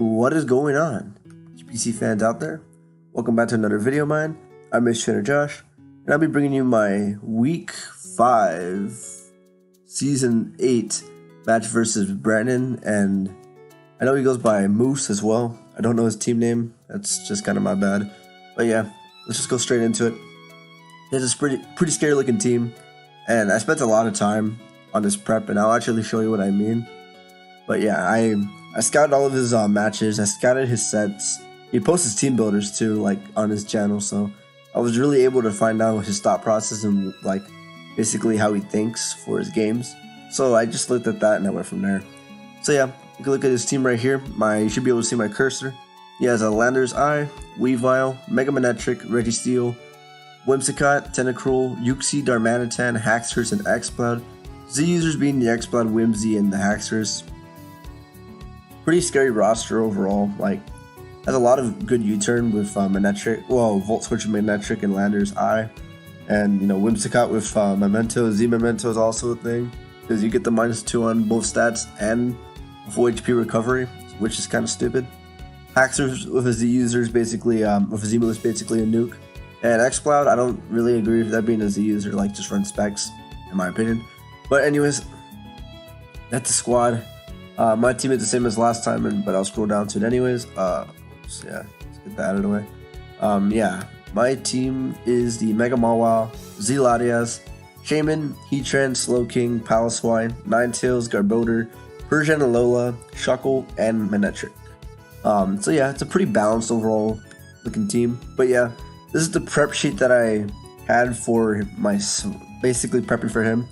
What is going on, GPC fans out there? Welcome back to another video of mine. I'm Mr. Trainer Josh, and I'll be bringing you my Week 5, Season 8 match versus Brandon, and I know he goes by Moose as well. I don't know his team name, that's just kind of my bad. But yeah, let's just go straight into it. It's a pretty scary looking team, and I spent a lot of time on this prep, and I'll actually show you what I mean. But yeah, I scouted all of his matches. I scouted his sets. He posts his team builders too, like on his channel. So I was really able to find out his thought process and like basically how he thinks for his games. So I just looked at that and I went from there. So yeah, you can look at his team right here. You should be able to see my cursor. He has a Lando-I, Weavile, Mega Manectric, Registeel, Whimsicott, Tentacruel, Uxie, Darmanitan, Haxorus, and Exploud. Z users being the Exploud, Whimsy, and the Haxorus. Pretty scary roster overall. Like, has a lot of good U-turn with Manectric, well, Volt Switch with Manectric and Lando-I, and you know, Whimsicott with Memento. Z Memento is also a thing because you get the -2 on both stats and full HP recovery, which is kind of stupid. Haxorus with a Z user is basically with a Z move is basically a nuke, and Exploud I don't really agree with that being a Z user. Like, just run specs in my opinion. But anyways, that's the squad. My team is the same as last time, but I'll scroll down to it anyways. So yeah, let's get that out of the way. Yeah, my team is the Mega Mawile, Z Latias, Shaman, Heatran, Slowking, Paloswine, Ninetales, Garbodor, Persian Alola, Shuckle, and Manectric. So yeah, it's a pretty balanced overall looking team. But yeah, this is the prep sheet that I had for my basically prepping for him.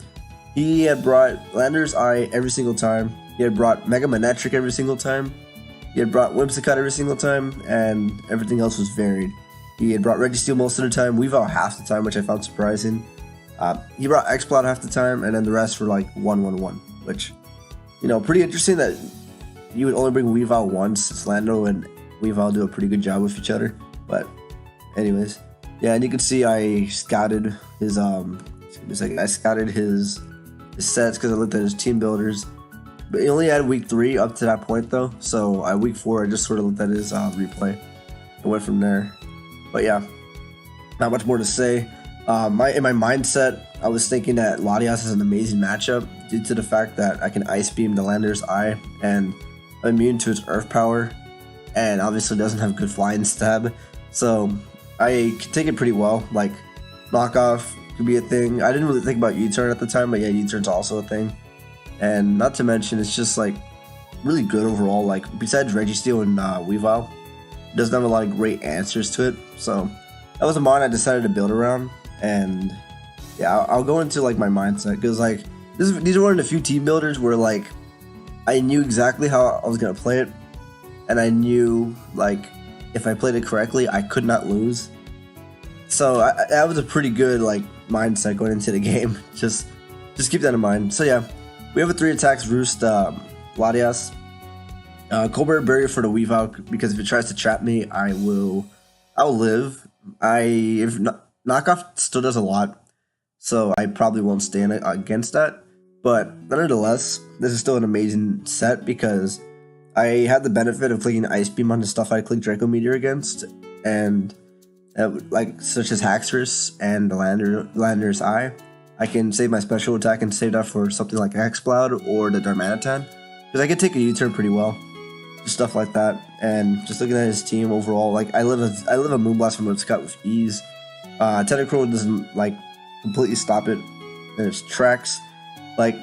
He had brought Lando-I every single time. He had brought Mega Manectric every single time. He had brought Whimsicott every single time, and everything else was varied. He had brought Registeel most of the time, Weavile half the time, which I found surprising. He brought Exploud half the time, and then the rest were like 1-1-1, which, you know, pretty interesting that you would only bring Weavile once, since Lando and Weavile do a pretty good job with each other. But anyways, yeah, and you can see I scouted his sets because I looked at his team builders. But he only had week 3 up to that point though, so at week 4 I just sort of looked at his replay and went from there. But yeah, not much more to say. In my mindset, I was thinking that Latias is an amazing matchup due to the fact that I can Ice Beam the Lando-I and I'm immune to its Earth power, and obviously doesn't have good flying stab, so I can take it pretty well. Like, knockoff could be a thing. I didn't really think about U-turn at the time, but yeah, U-turn's also a thing. And not to mention, it's just like really good overall. Like, besides Registeel and Weavile, it doesn't have a lot of great answers to it. So that was a mod I decided to build around. And yeah, I'll go into like my mindset because like these are one of the few team builders where like I knew exactly how I was gonna play it, and I knew like if I played it correctly, I could not lose. So that was a pretty good like mindset going into the game. Just keep that in mind. So yeah. We have a 3 attacks Roost Latias. Colbert Barrier for the Weavile, because if it tries to trap me, I'll live. If knockoff still does a lot, so I probably won't stand against that. But nonetheless, this is still an amazing set because I had the benefit of clicking Ice Beam on the stuff I clicked Draco Meteor against, and like such as Haxorus and the Lando-I. I can save my special attack and save that for something like Exploud or the Darmanitan, because I can take a U-turn pretty well, just stuff like that. And just looking at his team overall, like I live a Moonblast from Whimsicott with ease. Tentacruel doesn't like completely stop it in its tracks. Like,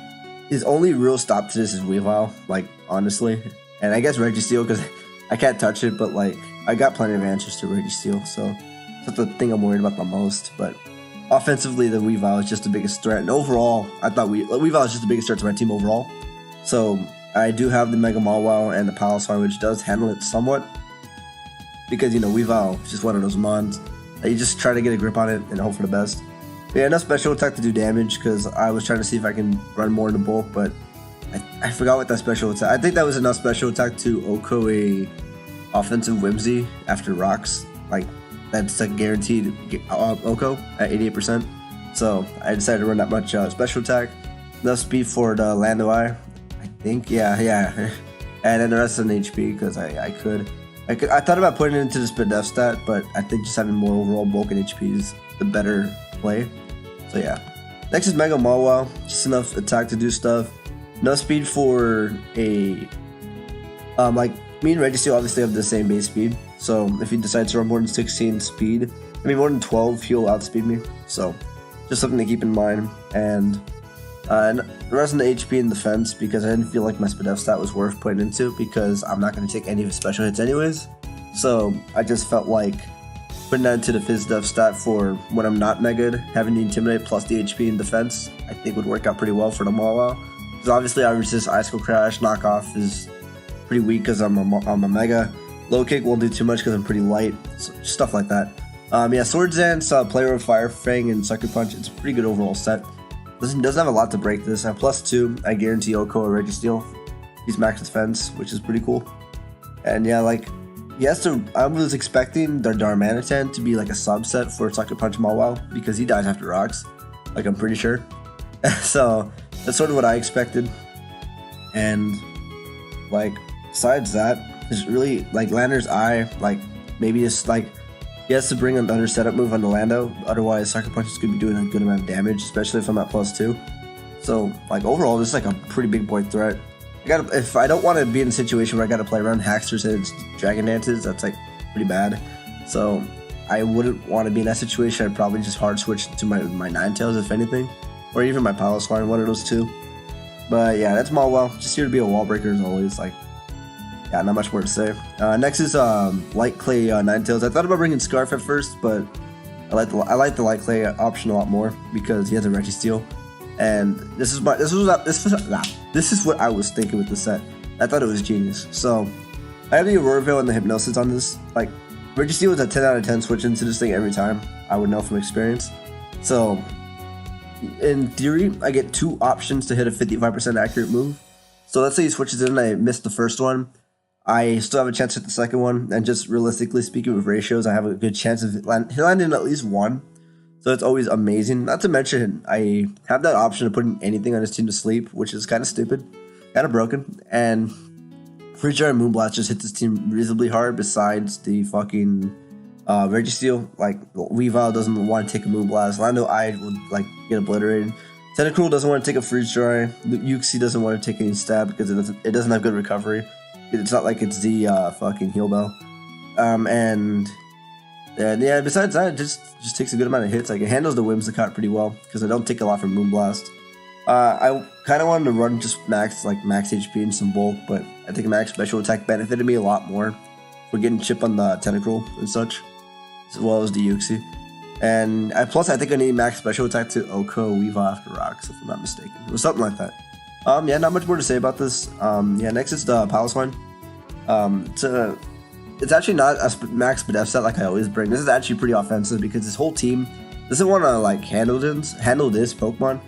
his only real stop to this is Weavile, like honestly, and I guess Registeel because I can't touch it, but like I got plenty of answers to Registeel, so that's the thing I'm worried about the most. But offensively, the Weavile is just the biggest threat, and overall, I thought Weavile is just the biggest threat to my team overall. So I do have the Mega Mawile and the Paloswine, which does handle it somewhat, because you know Weavile is just one of those mons that you just try to get a grip on it and hope for the best. But yeah, enough special attack to do damage because I was trying to see if I can run more into bulk, but I forgot what that special attack. I think that was enough special attack to Oko a offensive Whimsy after rocks. Like, that's a guaranteed Oko at 88%. So I decided to run that much special attack. Enough speed for the Lando-I. I think, yeah. and then the rest in HP because I thought about putting it into the speed def stat, but I think just having more overall bulk and HP is the better play. So yeah. Next is Mega Mawile, just enough attack to do stuff. No speed for a like me and Registeel obviously have the same base speed. So if he decides to run more than 16 speed, I mean more than 12, he'll outspeed me. So just something to keep in mind. And the rest of the HP and defense, because I didn't feel like my speed def stat was worth putting into, because I'm not going to take any of his special hits anyways. So I just felt like putting that into the phys def stat for when I'm not megaed, having the intimidate plus the HP and defense, I think would work out pretty well for the Mawile. Because obviously I resist Icicle Crash, knockoff is pretty weak because I'm a mega. Low kick won't do too much because I'm pretty light, so stuff like that. Yeah, Swords Dance, Player of Fire Fang, and Sucker Punch, it's a pretty good overall set. Doesn't have a lot to break this. At +2, I guarantee Oko or Registeel. He's max defense, which is pretty cool. And yeah, like, yes, I was expecting the Darmanitan to be like a subset for Sucker Punch Mawile because he dies after rocks, like I'm pretty sure. So that's sort of what I expected. And like, besides that, it's really like Lando-I, like maybe it's like he has to bring another setup move on the Lando, otherwise Sucker Punch is going to be doing a good amount of damage, especially if I'm at +2. So like overall, this is like a pretty big boy threat. If I don't want to be in a situation where I got to play around Hacksters and Dragon Dances, that's like pretty bad. So I wouldn't want to be in that situation. I'd probably just hard switch to my Ninetales if anything, or even my Piloswine, one of those two. But yeah, that's Mawile. Just here to be a wall breaker as always. Like, yeah, not much more to say. Next is Light Clay Ninetales. I thought about bringing Scarf at first, but I like the Light Clay option a lot more because he has a Registeel. And this is what I was thinking with the set. I thought it was genius. So I have the Weavile and the Hypnosis on this. Like, Registeel is a 10 out of 10 switch into this thing every time. I would know from experience. So in theory, I get 2 options to hit a 55% accurate move. So let's say he switches in and I missed the first one. I still have a chance to hit the second one, and just realistically speaking with ratios, I have a good chance of landing at least one. So it's always amazing. Not to mention, I have that option of putting anything on his team to sleep, which is kind of stupid, kind of broken. And Freeze Jar and Moonblast just hits his team reasonably hard. Besides the fucking Registeel, like Weavile doesn't want to take a Moonblast. Lando-I would like get obliterated. Tentacruel doesn't want to take a Freeze Jar. Uxie doesn't want to take any stab because it doesn't have good recovery. It's not like it's the fucking Heal Bell. And yeah, besides that, it just takes a good amount of hits. Like, it handles the Whimsicott pretty well because I don't take a lot from Moonblast. I kind of wanted to run just max HP and some bulk, but I think max special attack benefited me a lot more for getting chip on the Tentacruel and such, as well as the Uxie. And plus I think I need max special attack to Oko Weavile after rocks, if I'm not mistaken. It was something like that. Yeah, not much more to say about this. Yeah, next is the Piloswine. It's actually not a max def set like I always bring. This is actually pretty offensive because this whole team doesn't want to like handle this Pokemon.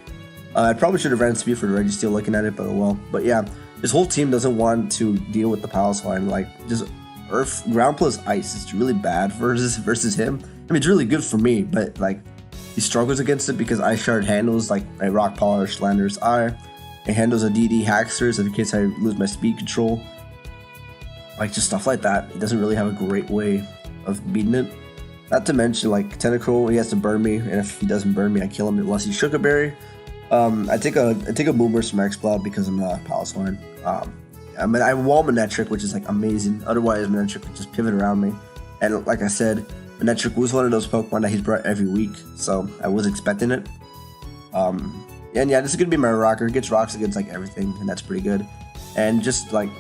I probably should have ran speed for the Registeel looking at it, but oh well. But yeah, this whole team doesn't want to deal with the Piloswine. Like, just Earth, Ground plus Ice is really bad versus him. I mean, it's really good for me, but like he struggles against it because Ice Shard handles like a Rock Polish, Lando-I. It handles a DD Hacksters in case I lose my speed control. Like, just stuff like that. It doesn't really have a great way of beating it. Not to mention, like, Tentacruel, he has to burn me, and if he doesn't burn me, I kill him unless he's Sugar Berry. I take a Moonburst from X-Cloud because I'm not Piloswine. I mean, I wall Manectric, which is like amazing. Otherwise, Manectric would just pivot around me. And like I said, Manectric was one of those Pokemon that he's brought every week, so I was expecting it. And yeah, this is gonna be my rocker. It gets rocks against like everything, and that's pretty good. And just like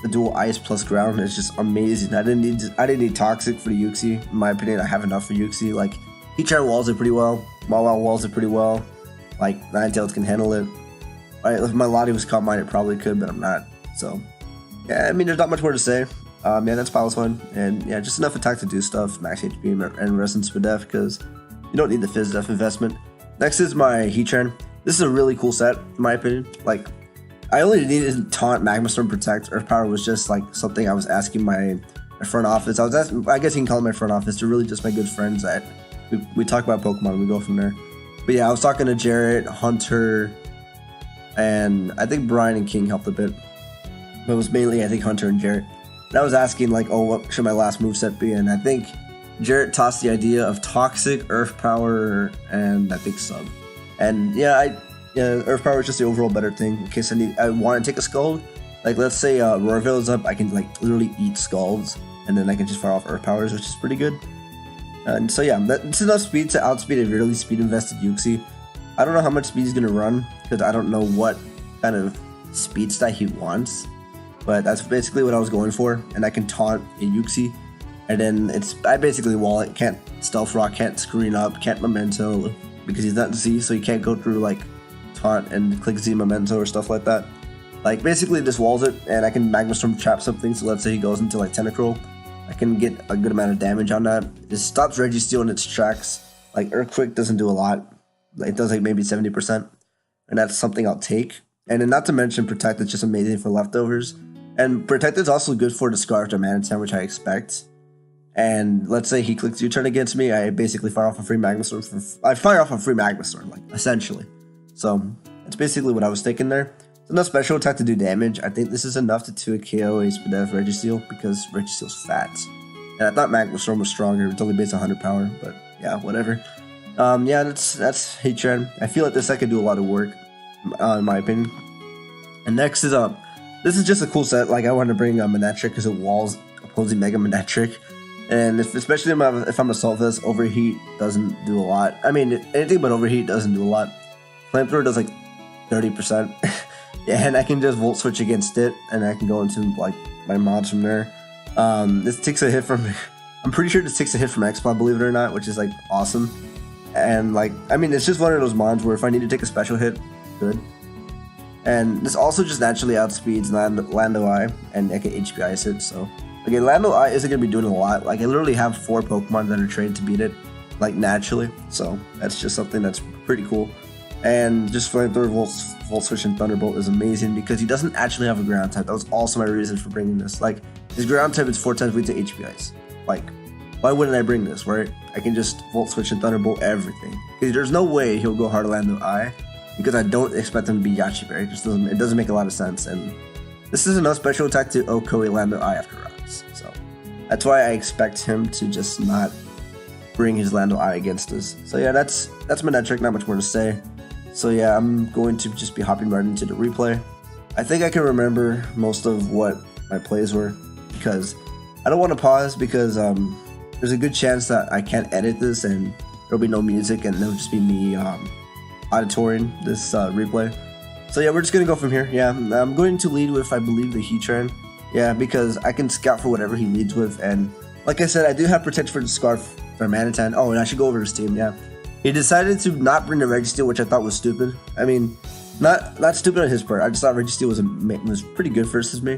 the dual ice plus ground is just amazing. I didn't need toxic for the Uxie. In my opinion, I have enough for Uxie. Like, Heatran walls it pretty well. Mawile walls it pretty well. Like, Ninetales can handle it. If my Latias was Calm Mind, it probably could, but I'm not. So yeah, I mean, there's not much more to say. Yeah, that's Piloswine, and yeah, just enough attack to do stuff, max HP and Resonance for Def, because you don't need the Fizz Def investment. Next is my Heatran. This is a really cool set, in my opinion. Like, I only needed Taunt, Magma Storm, Protect. Earth Power was just like something I was asking my front office. I guess you can call it my front office. They're really just my good friends that we talk about Pokemon and we go from there. But yeah, I was talking to Jarrett, Hunter, and I think Brian and King helped a bit. but it was mainly, I think, Hunter and Jarrett. And I was asking, like, oh, what should my last moveset be? And I think Jarrett tossed the idea of Toxic, Earth Power, and I think Sub. And yeah, Earth Power is just the overall better thing in case I want to take a Scald. Like, let's say Weavile is up, I can, like, literally eat Scalds, and then I can just fire off Earth Powers, which is pretty good. And so yeah, that's enough speed to outspeed a really speed-invested Yuxi. I don't know how much speed he's going to run, because I don't know what kind of speed stat he wants. But that's basically what I was going for, and I can taunt a Yuxi, and then I basically wall it, can't Stealth Rock, can't Screen Up, can't Memento, because he's not Z, so he can't go through like taunt and click Z Memento or stuff like that. Like basically just walls it, and I can Magma Storm trap something, so let's say he goes into like Tentacruel, I can get a good amount of damage on that. It stops Registeel in its tracks. Like Earthquake doesn't do a lot, it does like maybe 70%, and that's something I'll take. And then not to mention Protect, it's just amazing for leftovers. And Protect is also good for the Scarf Darmanitan, which I expect. And let's say he clicks U-turn against me, I basically fire off a free Magma Storm. I fire off a free Magma Storm, like, essentially. So, that's basically what I was thinking there. It's enough special attack to do damage. I think this is enough to 2 KO a Spadef Registeel, because Registeel's fat. And I thought Magma Storm was stronger, it's only based on 100 power, but yeah, whatever. Yeah, that's Heatran. I feel like this I could do a lot of work, in my opinion. And next is this is just a cool set. Like I wanted to bring Manectric because it walls opposing Mega Manectric, and especially if I'm Assault Vest, Overheat doesn't do a lot. I mean, anything but Overheat doesn't do a lot. Flamethrower does like 30%, yeah, and I can just Volt Switch against it, and I can go into like my mods from there. This takes a hit from, I'm pretty sure this takes a hit from X-Paw, believe it or not, which is like awesome. And like, I mean, it's just one of those mods where if I need to take a special hit, good. And this also just naturally outspeeds Lando-I, and I can HP Ice it, so. Again, Lando-I isn't going to be doing a lot. Like, I literally have 4 Pokemon that are trained to beat it, like, naturally. So, that's just something that's pretty cool. And just Flamethrower, Volt Switch, and Thunderbolt is amazing because he doesn't actually have a ground type. That was also my reason for bringing this. Like, his ground type is 4 times weak to HP Ice. Like, why wouldn't I bring this, right? I can just Volt Switch and Thunderbolt everything. Because there's no way he'll go hard Lando-I, because I don't expect him to be Yachi Berry. It doesn't make a lot of sense, and this is enough special attack to Okoi Lando-I after Rocks. So that's why I expect him to just not bring his Lando-I against us. So yeah, that's Manectric, not much more to say. So yeah, I'm going to just be hopping right into the replay. I think I can remember most of what my plays were, because I don't want to pause, because there's a good chance that I can't edit this and there'll be no music and it'll just be me auditoring this replay. So yeah, we're just gonna go from here. Yeah, I'm going to lead with, I believe, the Heatran. Yeah, because I can scout for whatever he leads with, and like I said, I do have Protect for the Scarf Darmanitan. Oh, and I should go over his team. Yeah, he decided to not bring the Registeel, which I thought was stupid. I mean, not stupid on his part. I just thought Registeel was pretty good versus me.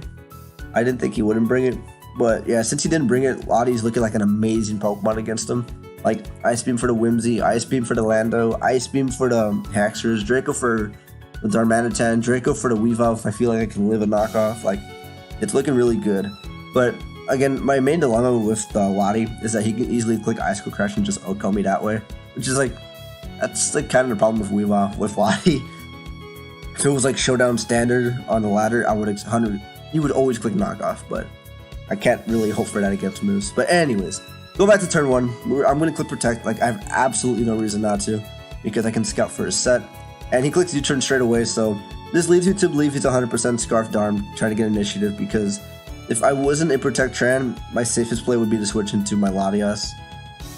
I didn't think he wouldn't bring it, but yeah, since he didn't bring it, Lottie's looking like an amazing Pokemon against him. Like, Ice Beam for the Whimsy, Ice Beam for the Lando, Ice Beam for the Haxorus, Draco for the Darmanitan, Draco for the Weavile if I feel like I can live a knockoff. Like, it's looking really good. But, again, my main dilemma with Lottie is that he can easily click Icicle Crash and just OHKO me that way. Which is like, that's like kind of the problem with Weavile, with Lottie. If it was like Showdown Standard on the ladder, I would 100, he would always click knockoff, but I can't really hope for that against moves. But anyways, go back to turn 1. I'm going to click Protect. Like, I have absolutely no reason not to, because I can scout for his set. And he clicks U-turn straight away, so this leads me to believe he's 100% Scarf Darm, trying to get initiative, because if I wasn't a Protect Tran, my safest play would be to switch into my Latias,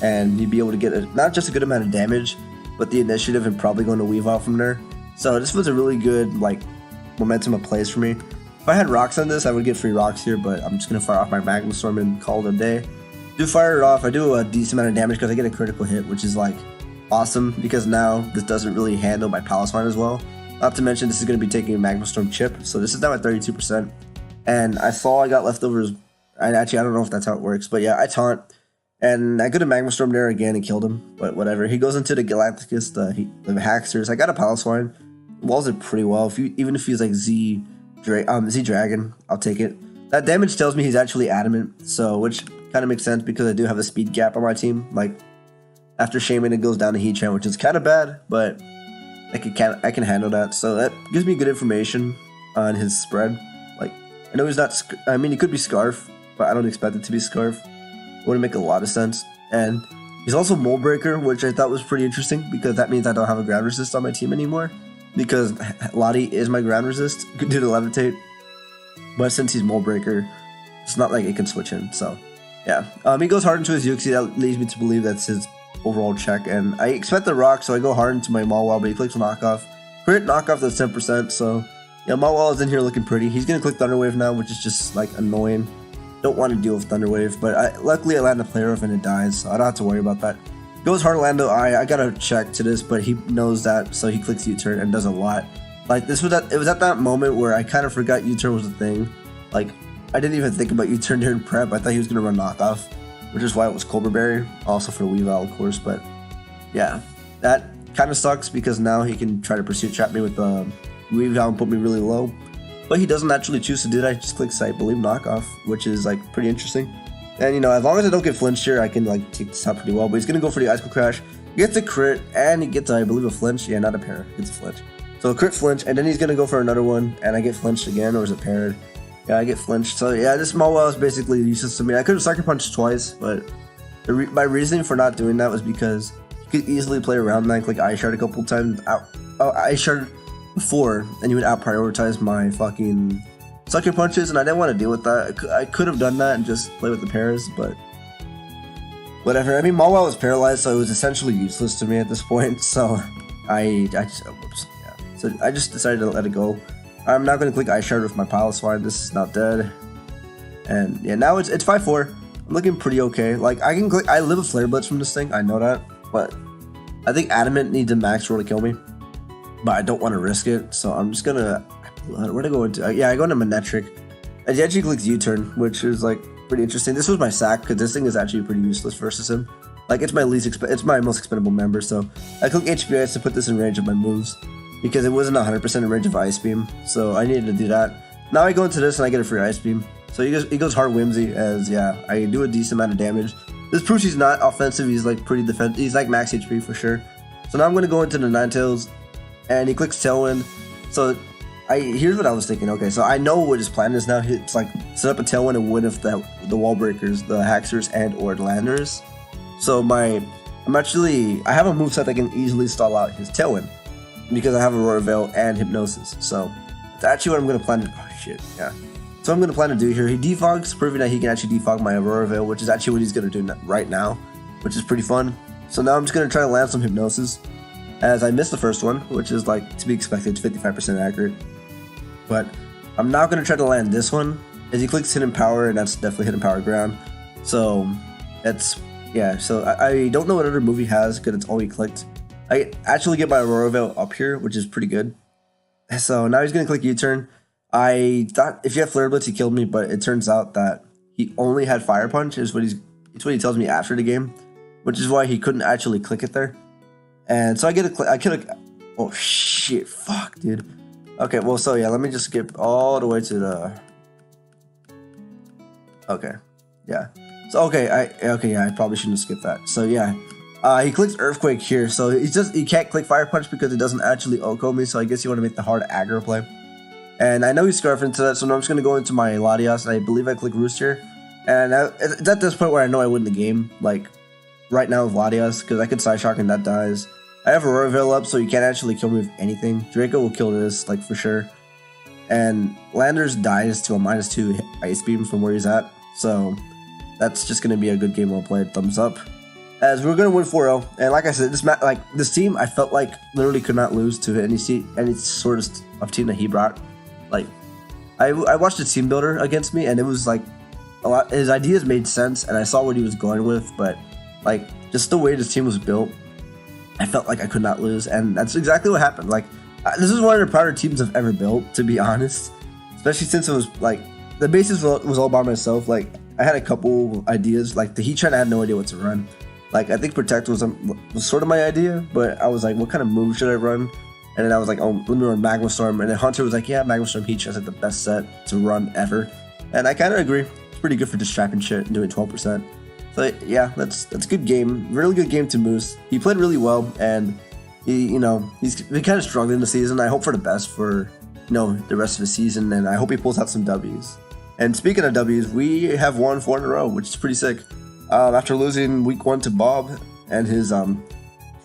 and he'd be able to get not just a good amount of damage, but the initiative and probably going to Weavile from there. So this was a really good, like, momentum of plays for me. If I had rocks on this, I would get free rocks here, but I'm just going to fire off my Magma Storm and call it a day. Do fire it off. I do a decent amount of damage because I get a critical hit, which is like awesome, because now this doesn't really handle my Palisvine as well. Not to mention this is going to be taking a Magma Storm chip, so this is now at 32%. And I saw I got leftovers. I don't know if that's how it works, but yeah, I taunt. And I could have Magma Storm there again and killed him, but whatever. He goes into the Galacticus, the Haxorus. I got a Palisvine. Walls it pretty well. Even if he's like Z Dragon, I'll take it. That damage tells me he's actually adamant, so which kind of makes sense because I do have a speed gap on my team. Like, after Shaman, it goes down to Heatran, which is kind of bad, but I can handle that. So that gives me good information on his spread. Like, I know he's not, I mean, he could be Scarf, but I don't expect it to be Scarf. It wouldn't make a lot of sense. And he's also Mold Breaker, which I thought was pretty interesting because that means I don't have a ground resist on my team anymore. Because Lottie is my ground resist due to Levitate. But since he's Mold Breaker, it's not like it can switch in. So, yeah. He goes hard into his Uxie. That leads me to believe that's his overall check. And I expect the rock, so I go hard into my Mawile, but he clicks knockoff. Crit knockoff, that's 10%. So, yeah, Mawile is in here looking pretty. He's going to click Thunder Wave now, which is just like annoying. Don't want to deal with Thunder Wave, but luckily I land a player off and it dies, so I don't have to worry about that. Goes hard Lando-I. I gotta check to this, but he knows that, so he clicks U-turn and does a lot. Like it was at that moment where I kind of forgot U-turn was a thing. Like I didn't even think about U-turn during prep. I thought he was gonna run knockoff, which is why it was Cobra Berry, also for the Weavile, of course. But yeah, that kind of sucks because now he can try to pursuit trap me with the Weavile and put me really low. But he doesn't actually choose to do that. He just clicks, I believe, knockoff, which is like pretty interesting. And you know, as long as I don't get flinched here, I can like take this out pretty well. But he's gonna go for the Icicle Crash, gets a crit, and he gets, I believe, a flinch. Yeah, not a pair. He gets a flinch. So a crit flinch, and then he's gonna go for another one, and I get flinched again, or is it paired? Yeah, I get flinched. So yeah, this Mawile is basically useless to me. I could have Sucker Punched twice, but my reasoning for not doing that was because he could easily play around that, like Ice Shard a couple times. Ice Shard before, and he would out prioritize my fucking Sucker Punches, and I didn't want to deal with that. I could have done that and just play with the pairs, but whatever. I mean, Mawile was paralyzed, so it was essentially useless to me at this point. So I just decided to let it go. I'm not gonna click Ice Shard with my Piloswine. This is not dead, and yeah, now it's 5-4. I'm looking pretty okay. Like I can click. I live a Flare Blitz from this thing. I know that, but I think Adamant needs a max roll to kill me. But I don't want to risk it, so I'm just gonna. Where'd I go into? Yeah, I go into Manectric. And he actually clicks U-turn, which is like pretty interesting. This was my sack because this thing is actually pretty useless versus him. Like it's my most expendable member, so I click HBIS to put this in range of my moves because it wasn't 100% in range of Ice Beam, so I needed to do that. Now I go into this and I get a free Ice Beam. So he goes hard Whimsy as yeah, I do a decent amount of damage. This proves he's not offensive. He's like pretty defensive. He's like max HP for sure. So now I'm gonna go into the Ninetales. And he clicks Tailwind. So here's what I was thinking. Okay, so I know what his plan is now. It's like set up a Tailwind and win if the Wall Breakers, the Haxers, and or Landers. So I have a moveset that can easily stall out his Tailwind because I have Aurora Veil and Hypnosis. So it's actually what I'm gonna plan to. Oh shit, yeah. So I'm gonna plan to do here. He defogs, proving that he can actually defog my Aurora Veil, which is actually what he's gonna do right now, which is pretty fun. So now I'm just gonna try to land some Hypnosis. As I missed the first one, which is like to be expected, 55% accurate. But I'm now going to try to land this one, as he clicks Hidden Power, and that's definitely Hidden Power ground. So, that's, yeah, so I don't know what other move he has, because it's all he clicked. I actually get my Aurora Veil up here, which is pretty good. So now he's going to click U-turn. I thought if you have Flare Blitz, he killed me, but it turns out that he only had Fire Punch, it's what he tells me after the game, which is why he couldn't actually click it there. And so I could oh shit, fuck, dude. Okay, well, so yeah, let me just skip all the way to the. Okay, yeah. So okay, I probably shouldn't have skipped that. So yeah, he clicks Earthquake here, so he can't click Fire Punch because it doesn't actually OHKO me. So I guess you want to make the hard aggro play. And I know he's Scarf into that, so now I'm just gonna go into my Latias, and I believe I click Roost here. And it's at this point where I know I win the game, like right now with Latias, because I could Side Shock and that dies. I have Aurora Veil up, so you can't actually kill me with anything. Draco will kill this, like, for sure. And Landers dies to a -2 Ice Beam from where he's at. So, that's just going to be a good game well played. Thumbs up. As we're going to win 4-0. And like I said, this team, I felt like literally could not lose to any sort of team that he brought. Like, I watched a team builder against me, and it was, like, a lot. His ideas made sense, and I saw what he was going with. But, like, just the way this team was built, I felt like I could not lose, and that's exactly what happened. Like, this is one of the prouder teams I've ever built, to be honest. Especially since it was, like, the basis was all by myself. Like, I had a couple ideas. Like, the Heat Treant, I had no idea what to run. Like, I think Protect was sort of my idea, but I was like, what kind of move should I run? And then I was like, oh, let me run Magma Storm. And then Hunter was like, yeah, Magma Storm Heat Treant is like the best set to run ever. And I kind of agree. It's pretty good for distracting shit and doing 12%. So yeah, that's a good game. Really good game to Moose. He played really well, and he's been kind of struggling this season. I hope for the best for the rest of the season, and I hope he pulls out some W's. And speaking of W's, we have won 4 in a row, which is pretty sick. After losing week 1 to Bob and his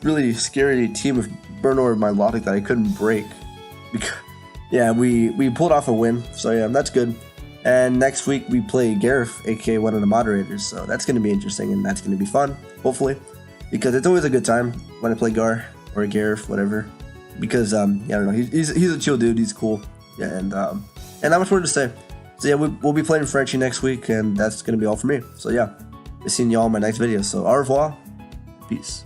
really scary team of Bernor Milotic that I couldn't break. Yeah, we pulled off a win, so yeah, that's good. And next week we play Gareth, aka one of the moderators, so that's going to be interesting and that's going to be fun, hopefully, because it's always a good time when I play Gar or Gareth, whatever. Because yeah, I don't know, he's a chill dude, he's cool, yeah, and not much more to say. So yeah, we'll be playing Frenchie next week, and that's going to be all for me. So yeah, I'll see y'all in my next video. So au revoir, peace.